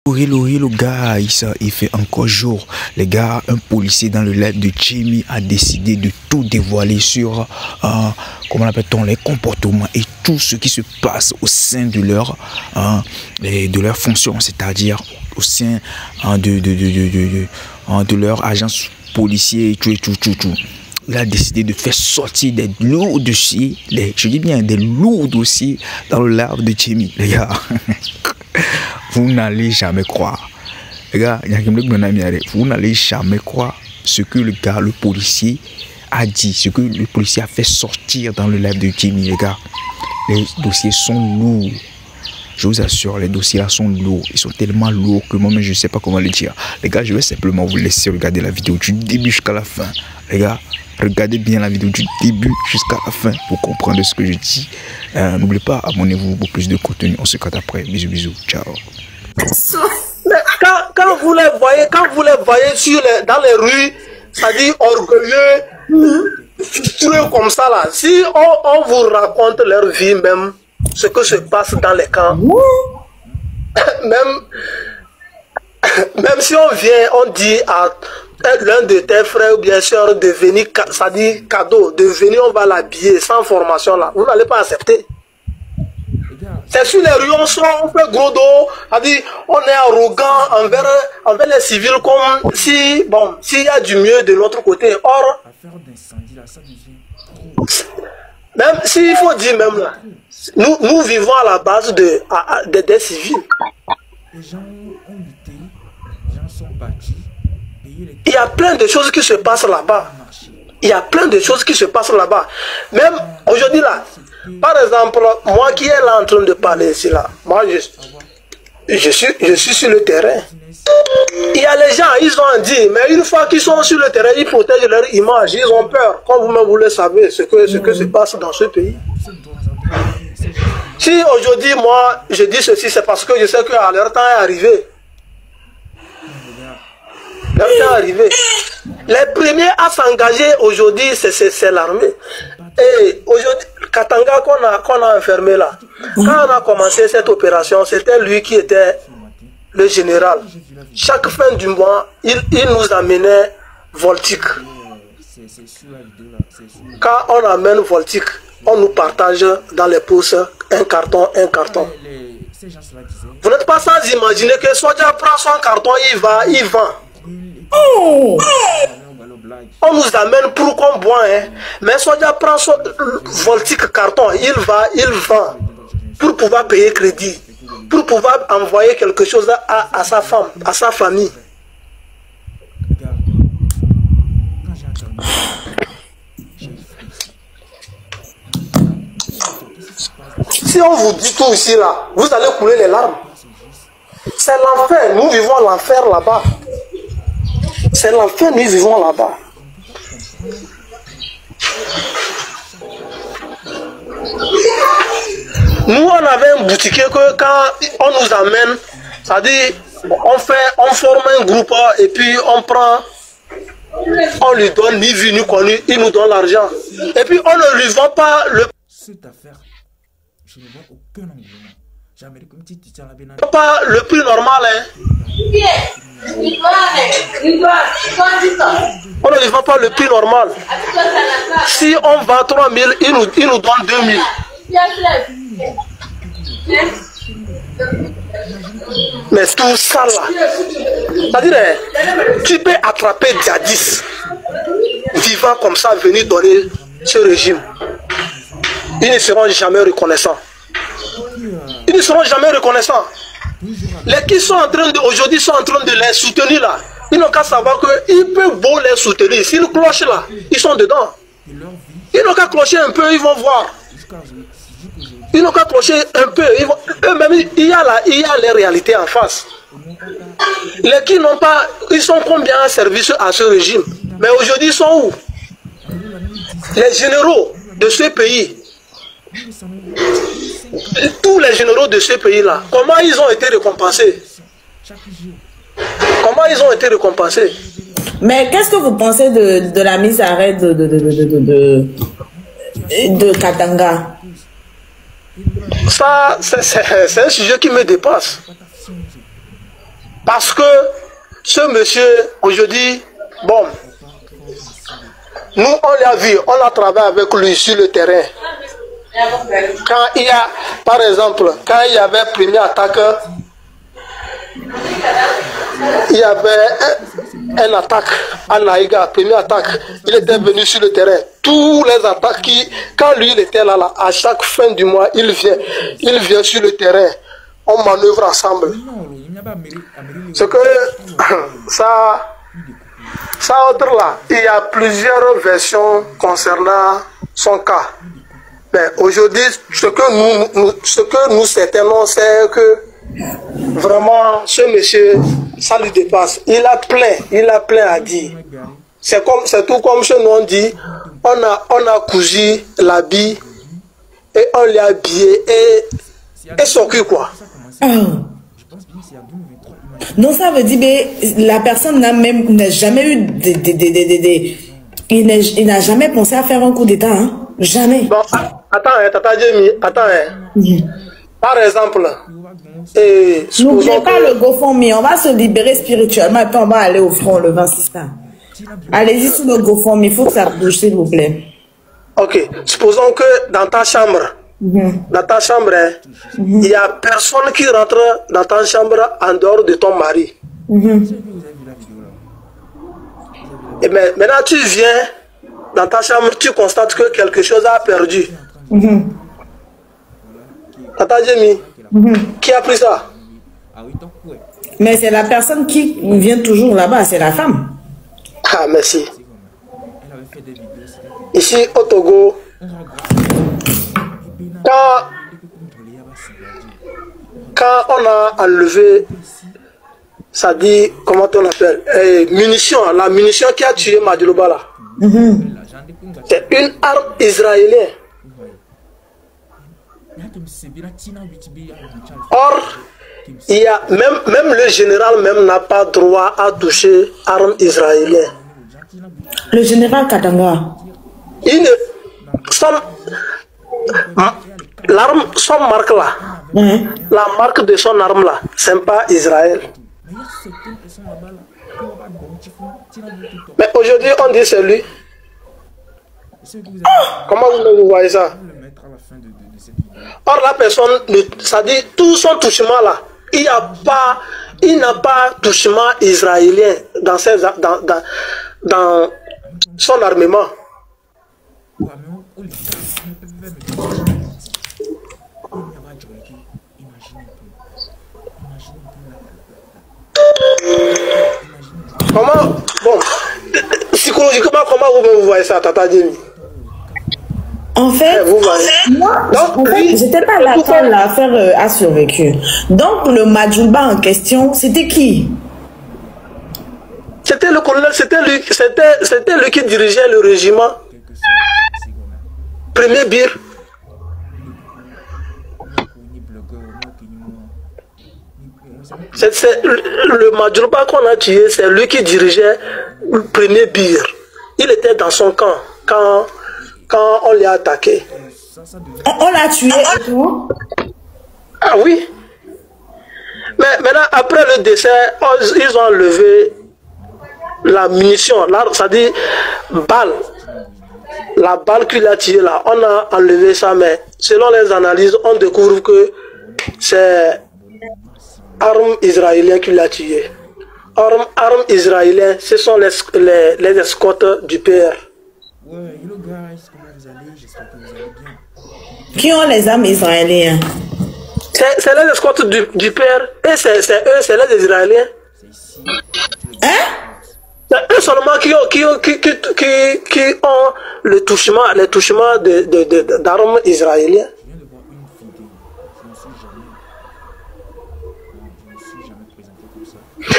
Le gars, il fait encore jour. Les gars, un policier dans le live de Jimmy a décidé de tout dévoiler sur, comment appelle-t-on, les comportements et tout ce qui se passe au sein de leur fonction, c'est-à-dire au sein de leur agence policier, tout. Il a décidé de faire sortir des lourds dossiers, je dis bien des lourds dossiers dans le live de Jimmy, les gars. Vous n'allez jamais croire. Les gars, vous n'allez jamais croire ce que le policier a dit, ce que le policier a fait sortir dans le live de Jimmy, les gars. Les dossiers sont lourds. Je vous assure, les dossiers là sont lourds. Ils sont tellement lourds que moi-même je ne sais pas comment les dire. Les gars, je vais simplement vous laisser regarder la vidéo du début jusqu'à la fin. Les gars, regardez bien la vidéo du début jusqu'à la fin pour comprendre ce que je dis. N'oubliez pas, abonnez-vous pour plus de contenu. On se capte après. Bisous. Ciao. Mais quand vous les voyez, dans les rues, c'est-à-dire orgueilleux, trucs comme ça là, si on vous raconte leur vie même, ce que se passe dans les camps, même si on vient, on dit à l'un de tes frères ou bien sûr de venir, ça dit cadeau, de venir, on va l'habiller sans formation là, vous n'allez pas accepter. C'est sur les rues, on fait gros dos, on est arrogant envers les civils comme si, bon, s'il y a du mieux de l'autre côté. Or, même s'il faut dire même là, nous vivons à la base des civils. Il y a plein de choses qui se passent là-bas. Même aujourd'hui là, par exemple, moi qui est là en train de parler ici là, moi je suis sur le terrain. Il y a les gens, ils ont dit, mais une fois qu'ils sont sur le terrain, ils protègent leur image, ils ont peur. Comme vous-même vous le savez, ce que se passe dans ce pays. Si aujourd'hui moi je dis ceci, c'est parce que je sais que leur temps est arrivé. Leur temps est arrivé. Les premiers à s'engager aujourd'hui, c'est l'armée. Et aujourd'hui, Katanga qu'on a enfermé là, quand on a commencé cette opération, c'était lui qui était le général. Chaque fin du mois, il nous amenait Voltic. Quand on amène Voltic, on nous partage dans les pousses un carton. Vous n'êtes pas sans imaginer que Soja prend son carton, il vend. On nous amène pour qu'on boit, hein. Mais Soja prend son Voltic carton, il vend pour pouvoir payer crédit, pour pouvoir envoyer quelque chose à sa femme, à sa famille. Si on vous dit tout ici là, vous allez couler les larmes. C'est l'enfer, nous vivons l'enfer là-bas. C'est l'enfer, nous vivons là-bas. Nous, on avait un boutiquier que quand on nous amène, c'est-à-dire, on forme un groupe et puis on lui donne ni vu ni connu, il nous donne l'argent. Et puis on ne lui vend pas le... Cette affaire, je ne vois aucun engouement. Pas le prix normal, hein. On ne lui vend pas le prix normal. Si on vend 3 000, il nous donne 2 000. Mais tout ça là, c'est-à-dire, tu peux attraper djihadistes vivant comme ça, venir donner ce régime. Ils ne seront jamais reconnaissants. Ils ne seront jamais reconnaissants. Les qui sont en train aujourd'hui sont en train de les soutenir là. Ils n'ont qu'à savoir qu'ils peuvent beau les soutenir. S'ils clochent là, ils sont dedans. Ils n'ont qu'à clocher un peu, ils vont voir. Ils n'ont qu'à clocher un peu. Eux-mêmes, il y a les réalités en face. Les qui n'ont pas, ils sont combien en service à ce régime? Mais aujourd'hui, ils sont où? Les généraux de ce pays. Tous les généraux de ce pays-là, comment ils ont été récompensés? Comment ils ont été récompensés? Mais qu'est-ce que vous pensez de la mise à arrêt de Katanga? Ça, c'est un sujet qui me dépasse. Parce que ce monsieur, aujourd'hui, bon, nous, on l'a vu, on a travaillé avec lui sur le terrain. Quand il y a, par exemple, quand il y avait première attaque, il y avait une attaque à Naïga, première attaque, il était venu sur le terrain. Tous les attaques, quand lui il était là, à chaque fin du mois, il vient sur le terrain. On manœuvre ensemble. C'est que ça autre là, il y a plusieurs versions concernant son cas. Mais aujourd'hui, ce que nous certainement, c'est que vraiment, ce monsieur, ça lui dépasse. Il a plein à dire. C'est tout comme chez nous on dit, on a cousu l'habit et on l'a habillé et s'occupe quoi. Donc ça veut dire que la personne n'a jamais eu il n'a jamais pensé à faire un coup d'état, hein? Jamais. Bon, attends, Jamie, Par exemple, n'oubliez pas le GoFundMe, on va se libérer spirituellement et puis on va aller au front le 26 ans. Allez-y sur le GoFundMe, il faut que ça bouge s'il vous plaît. Ok, supposons que dans ta chambre, il n'y a personne qui rentre dans ta chambre en dehors de ton mari. Et maintenant tu viens dans ta chambre, tu constates que quelque chose a perdu. Tata Jamie, qui a pris ça? Mais c'est la personne qui vient toujours là-bas, c'est la femme. Ah, merci. Ici au Togo, quand on a enlevé, ça dit, comment on appelle, munitions, la munition qui a tué Madiloba là, c'est une arme israélienne. Or, il y a même le général même n'a pas droit à toucher arme israélienne. Le général Katanga. L'arme, son marque là, la marque de son arme là, c'est pas Israël. Mais aujourd'hui, on dit c'est lui. Comment vous voyez ça? Or, la personne, ça dit, tout son touchement là, il n'a pas touchement israélien dans son armement. Comment, bon, psychologiquement, comment vous voyez ça, Tata Jamie? En fait, moi, j'étais pas là quand l'affaire a survécu. Donc, le Madjouba en question, c'était qui? C'était le colonel, c'était lui qui dirigeait le régiment. Premier bir. C'est le Madjouba qu'on a tué, c'est lui qui dirigeait le premier bir. Il était dans son camp quand on l'a attaqué. On l'a tué et tout? Ah oui. Mais maintenant, après le décès, ils ont enlevé la munition. Là, ça dit balle. La balle qu'il a tirée là, on a enlevé ça, mais selon les analyses, on découvre que c'est arme israélienne qui l'a tué. Arme israélienne, ce sont les escortes du PR. Qui ont les armes israéliennes? C'est les escortes du père. Et c'est eux, c'est les Israéliens. Hein? C'est eux seulement qui ont les touchements d'armes israéliennes.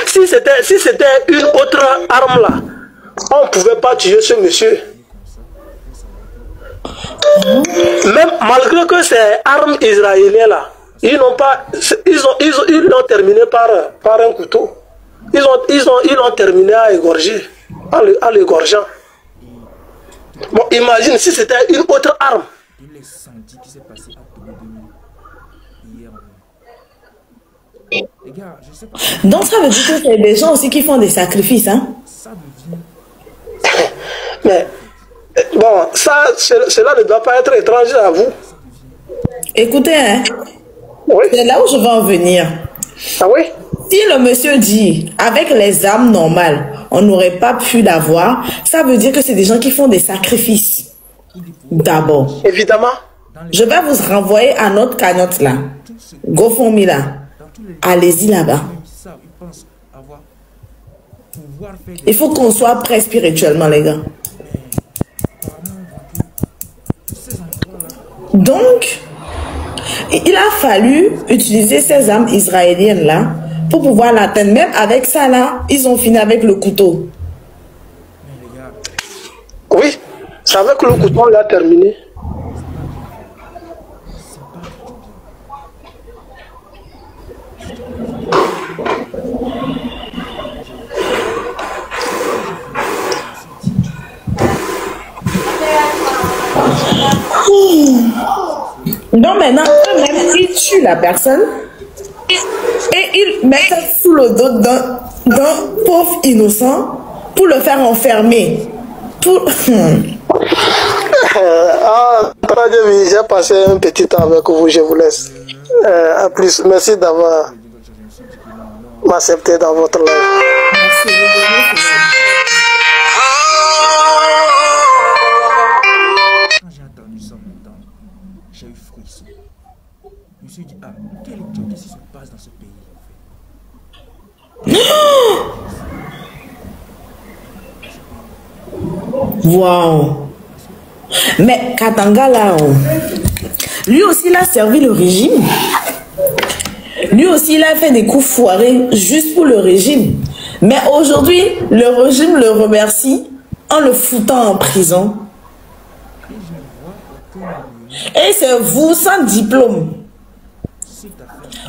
Si c'était une autre arme là, on ne pouvait pas tuer ce monsieur. Même malgré que c'est armes israéliennes là, ils l'ont terminé par un couteau. Ils l'ont terminé à égorger, à l'égorgeant. Bon, imagine si c'était une autre arme. Les gars, je sais pas. Donc ça veut dire que c'est des gens aussi qui font des sacrifices, hein? Ça devient. Mais, bon, ça, cela ne doit pas être étranger à vous. Écoutez, hein, Oui. c'est là où je veux en venir. Ah oui? Si le monsieur dit, avec les armes normales, on n'aurait pas pu l'avoir, ça veut dire que c'est des gens qui font des sacrifices. D'abord. Évidemment. Je vais vous renvoyer à notre cagnotte là. GoFundMe là. Allez-y là-bas. Même ça, ils pensent avoir pouvoir faire des Il faut qu'on soit prêt spirituellement, les gars. tous ces endroits-là. Donc, il a fallu utiliser ces armes israéliennes là pour pouvoir l'atteindre. Même avec ça là, ils ont fini avec le couteau. Mais les gars, Oui. C'est avec le couteau, on l'a terminé. Donc maintenant, eux-mêmes, ils tuent la personne et ils mettent ça sous le dos d'un pauvre innocent pour le faire enfermer. Pour... Très bien, j'ai passé un petit temps avec vous, je vous laisse. À plus, merci d'avoir accepté dans votre live. quand j'ai entendu ça maintenant, j'ai eu frisson. Je me suis dit, ah, qu'est-ce qui se passe dans ce pays en fait? Waouh! Mais Katanga là, oh, lui aussi il a servi le régime. Lui aussi il a fait des coups foirés juste pour le régime. Mais aujourd'hui, le régime le remercie en le foutant en prison. Et c'est vous sans diplôme.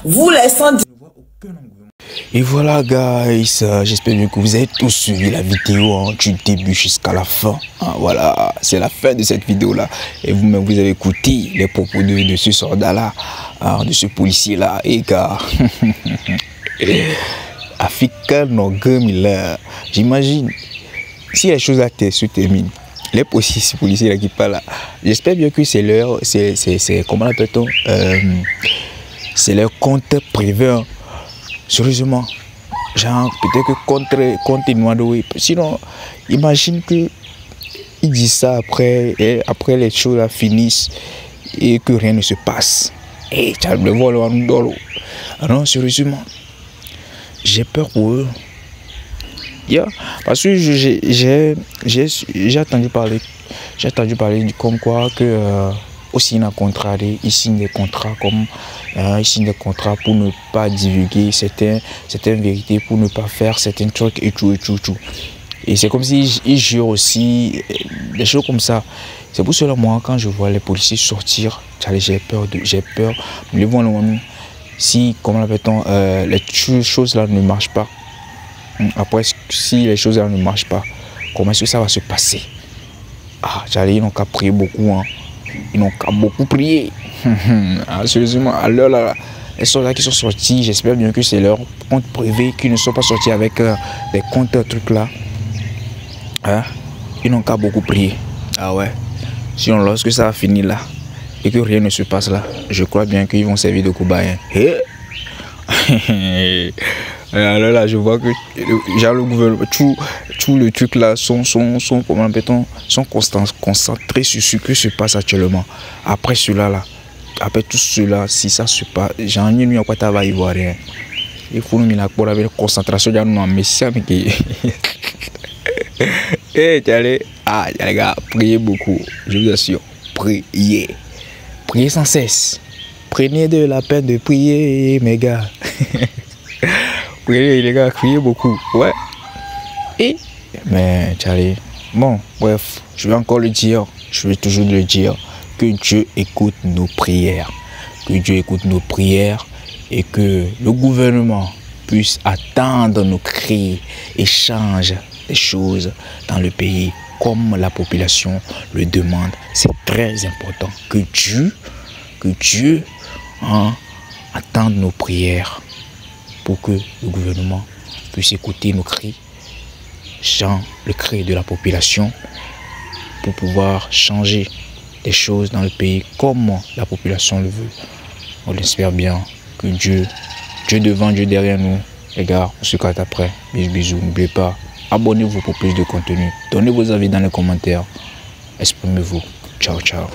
Vous les sans diplôme. Je ne vois aucun engouement. Et voilà guys, j'espère bien que vous avez tous suivi la vidéo hein, du début jusqu'à la fin. Hein, voilà, c'est la fin de cette vidéo là. Et vous-même vous avez écouté les propos de ce soldat là, hein, de ce policier là. Et gars, Africain là, j'imagine si les choses à terre se terminent. Les policiers là qui parlent là, j'espère bien que c'est leur, c'est comment l'appelle-t-on, c'est leur compte privé. Hein. Sérieusement, genre peut-être que contre Noadoé. Sinon, imagine que il dit ça après, et après les choses là finissent et que rien ne se passe. Et tu as le vol en dolo. Non, sérieusement, j'ai peur pour eux. Yeah. Parce que j'ai entendu parler comme quoi que aussi il y a un contrat, ils signent des contrats comme ils signent des contrats pour ne pas divulguer certaines vérités, pour ne pas faire certains trucs et tout. Et c'est comme si ils jurent aussi des choses comme ça. C'est pour cela moi quand je vois les policiers sortir, j'ai peur. Mais si comment l'appelle-t-on, les choses là ne marchent pas. Après si les choses là ne marchent pas, comment est-ce que ça va se passer? Ah, ils n'ont qu'à prier beaucoup hein. Ils n'ont qu'à beaucoup prier. Ah, sérieusement, à l'heure là, les soldats qui sont sortis, j'espère bien que c'est leur compte privé, qu'ils ne sont pas sortis avec des comptes trucs là. Hein? Ils n'ont qu'à beaucoup prier. Ah ouais. Sinon, lorsque ça va finir là et que rien ne se passe là, je crois bien qu'ils vont servir de cobayes. Alors là, je vois que genre, le gouvernement, tout le truc là sont concentrés sur ce qui se passe actuellement. Après cela là, après tout cela, si ça se passe, j'en ai mis à quoi tu vas y voir rien. Il faut nous mettre avec la concentration dans nos messieurs. Eh, les gars, priez beaucoup, je vous assure, priez sans cesse. Prenez de la peine de prier, mes gars. Priez les gars, priez beaucoup, ouais. Et mais Charlie, bon, bref, je vais encore le dire, je vais toujours le dire, que Dieu écoute nos prières, et que le gouvernement puisse attendre nos cris et change les choses dans le pays comme la population le demande. C'est très important que Dieu hein, attende nos prières. pour que le gouvernement puisse écouter nos cris, le cri de la population, pour pouvoir changer des choses dans le pays comme la population le veut. On l'espère bien que Dieu devant, Dieu derrière nous. Les gars, on se capte après. Bisous, bisous. N'oubliez pas, abonnez-vous pour plus de contenu. Donnez vos avis dans les commentaires. Exprimez-vous. Ciao, ciao.